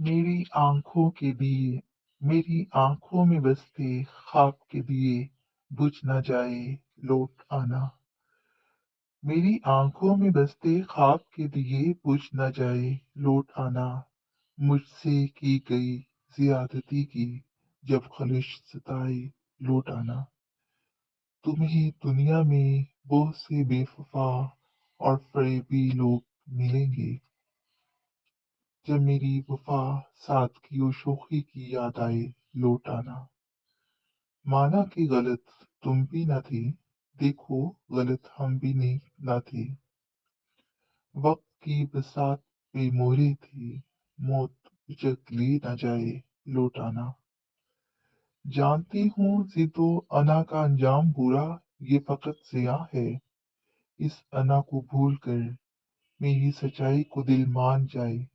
मेरी आँखों के दिए मेरी आँखों में बसते ख्वाब के दिए बुझ न जाए लौट आना। मेरी आँखों में बसते ख्वाब के दिए बुझ न जाए लौट आना। मुझसे की गई ज़्यादती की जब ख़लिश सताए लौट आना। तुम्हें दुनिया में बहुत से बेवफा और फ़रेबी लोग मिलेंगे। जब मेरी वफा सादगी और शोखी की याद आए लौट आना। माना कि गलत तुम भी न थे, देखो गलत हम भी नहीं न थे। वक्त की बसात पे मोहरे थे, मौत उचक ले न जाए लौट आना। जानती हूँ जिद्दो अना का अंजाम बुरा, ये फकत ज़िया है। इस अना को भूल कर मेरी सच्चाई को दिल मान जाए